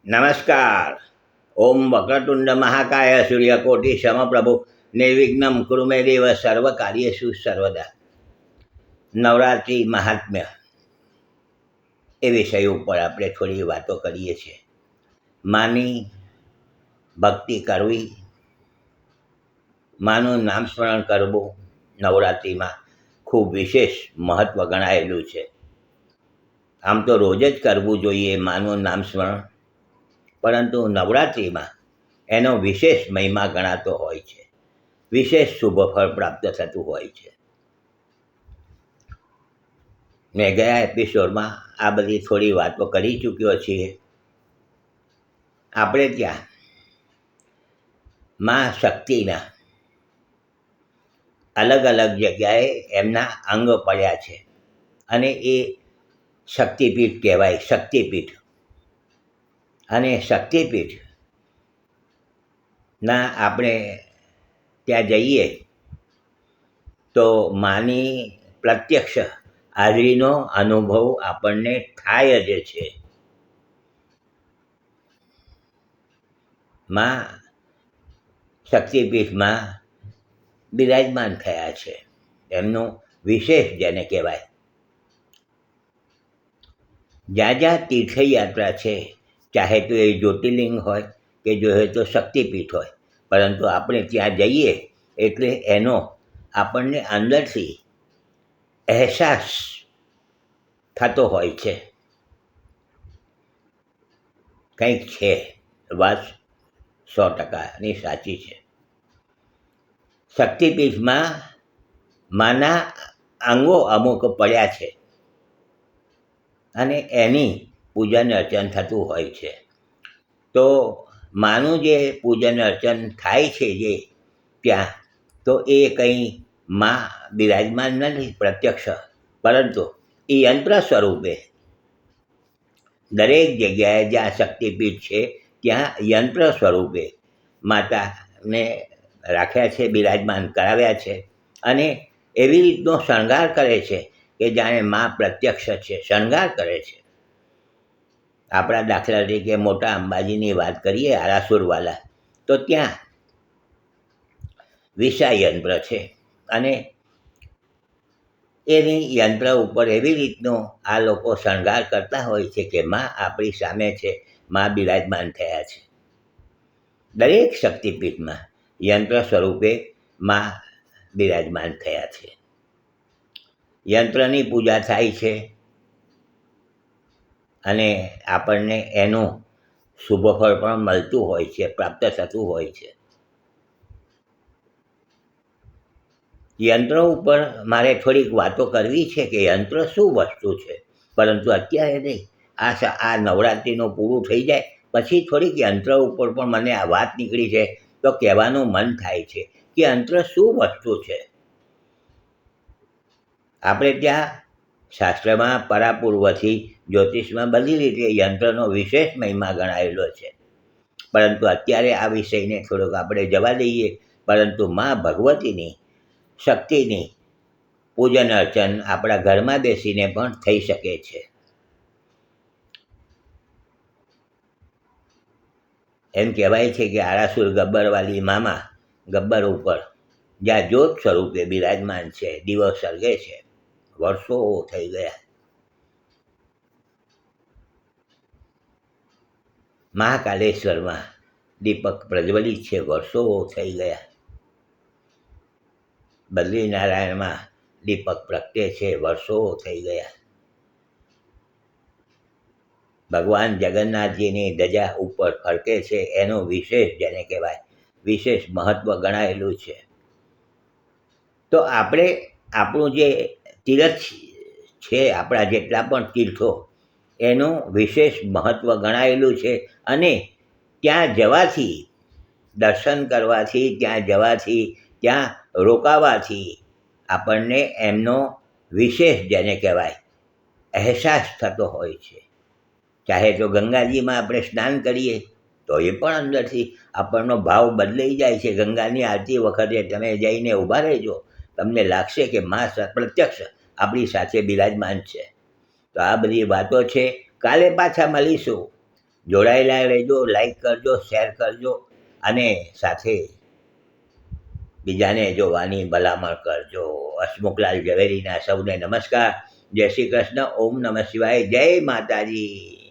નમસ્કાર. ઓમ વક્રતુંડ મહાકાય સૂર્યકોટિ સમપ્રભુ નિર્વિઘ્નમ કુરુ મે દેવ સર્વ કાર્યેષુ સર્વદા. નવરાત્રિ મહાત્મ્ય એ વિષય ઉપર આપણે થોડી વાતો કરીએ છીએ. માની ભક્તિ કરવી, માનું નામ સ્મરણ કરવું નવરાત્રિમાં ખૂબ વિશેષ મહત્ત્વ ગણાયેલું છે. આમ તો રોજ જ કરવું જોઈએ માનું નામ સ્મરણ, પરંતુ નવરાત્રિમાં એનો વિશેષ મહિમા ગણાતો હોય છે, વિશેષ શુભ ફળ પ્રાપ્ત થતું હોય છે. મેં ગયા એપિસોડમાં આ બધી થોડી વાતો કરી ચૂક્યો છીએ. આપણે ત્યાં મા શક્તિના અલગ અલગ જગ્યાએ એમના અંગ પડ્યા છે અને એ શક્તિપીઠ કહેવાય, શક્તિપીઠ. અને શક્તિપીઠના આપણે ત્યાં જઈએ તો માની પ્રત્યક્ષ હાજરીનો અનુભવ આપણને થાય જ છે. મા શક્તિપીઠમાં બિરાજમાન થયા છે, એમનું વિશેષ જેને કહેવાય. જ્યાં જ્યાં તીર્થયાત્રા છે, ચાહે તો એ જ્યોતિર્લિંગ હોય કે જોઈએ તો શક્તિપીઠ હોય, પરંતુ આપણે ત્યાં જઈએ એટલે એનો આપણને અંદરથી અહેસાસ થતો હોય છે. કંઈક છે, વાત 100%ની સાચી છે. શક્તિપીઠમાં માના અંગો અમુક પડ્યા છે અને એની પૂજન અર્ચન થતું હોય છે. તો માનું જે પૂજન અર્ચન થાય છે જે ત્યાં, તો એ કંઈ મા બિરાજમાન નથી પ્રત્યક્ષ, પરંતુ એ યંત્ર સ્વરૂપે દરેક જગ્યાએ જ્યાં શક્તિપીઠ છે ત્યાં યંત્ર સ્વરૂપે માતાને રાખ્યા છે, બિરાજમાન કરાવ્યા છે. અને એવી રીતનો શણગાર કરે છે કે જાણે મા પ્રત્યક્ષ છે, શણગાર કરે છે. આપણા દાખલા તરીકે મોટા અંબાજીની વાત કરીએ, આરાસુરવાલા, તો ત્યાં વિશાળ યંત્ર છે અને એની યંત્ર ઉપર એવી રીતનો આ લોકો શણગાર કરતા હોય છે કે મા આપણી સામે છે, મા બિરાજમાન થયા છે. દરેક શક્તિપીઠમાં યંત્ર સ્વરૂપે મા બિરાજમાન થયા છે. યંત્રની પૂજા થાય છે અને આપણને એનું શુભ ફળ પણ મળતું હોય છે, પ્રાપ્ત થતું હોય છે. યંત્રો ઉપર મારે થોડીક વાતો કરવી છે કે યંત્ર શું વસ્તુ છે, પરંતુ અત્યારે નહીં. આ નવરાત્રિનું પૂરું થઈ જાય પછી થોડીક યંત્ર ઉપર પણ મને આ વાત નીકળી છે તો કહેવાનું મન થાય છે કે યંત્ર શું વસ્તુ છે. આપણે ત્યાં શાસ્ત્રમાં પરાપૂર્વથી જ્યોતિષમાં બધી રીતે યંત્રનો વિશેષ મહિમા ગણાયેલો છે, પરંતુ અત્યારે આ વિષયને થોડોક આપણે જવા દઈએ. પરંતુ મા ભગવતીની શક્તિની પૂજન અર્ચન આપણા ઘરમાં બેસીને પણ થઈ શકે છે. એમ કહેવાય છે કે આરાસુર ગબ્બરવાલી મામા ગબ્બર ઉપર જ્યાં જ્યોત સ્વરૂપે બિરાજમાન છે, દીવો સળગે છે, વર્ષો થઈ ગયા. મહાકાલેશ્વરમાં દીપક પ્રજ્વલિત છે, વર્ષો થઈ ગયા. બદ્રીનારાયણમાં દીપક પ્રગટે છે, વર્ષો થઈ ગયા. ભગવાન જગન્નાથજીની ધજા ઉપર ફરકે છે, એનું વિશેષ જેને કહેવાય વિશેષ મહત્ત્વ ગણાયેલું છે. તો આપણે આપણું જે તીર્થ છે, આપણા જેટલા પણ તીર્થો, એનું વિશેષ મહત્ત્વ ગણાયેલું છે. અને ત્યાં જવાથી, દર્શન કરવાથી, ત્યાં જવાથી, ત્યાં રોકાવાથી આપણને એમનો વિશેષ જેને કહેવાય અહેસાસ થતો હોય છે. ચાહે તો ગંગાજીમાં આપણે સ્નાન કરીએ તો એ પણ અંદરથી આપણનો ભાવ બદલાઈ જાય છે. ગંગાની આરતી વખતે તમે જઈને ઊભા રહેજો, તમને લાગશે કે મા પ્રત્યક્ષ આપણી સાથે બિરાજમાન છે. તો આ બધી વાતો છે. કાલે પાછા મળીશું જોડાયેલા રહેજો, લાઈક કરજો, શેર કરજો અને સાથે બીજાને જોવાની ભલામણ કરજો. હસમુખલાલ ઝવેરીના સૌને નમસ્કાર. જય શ્રી કૃષ્ણ. ઓમ નમઃ શિવાય. જય માતાજી.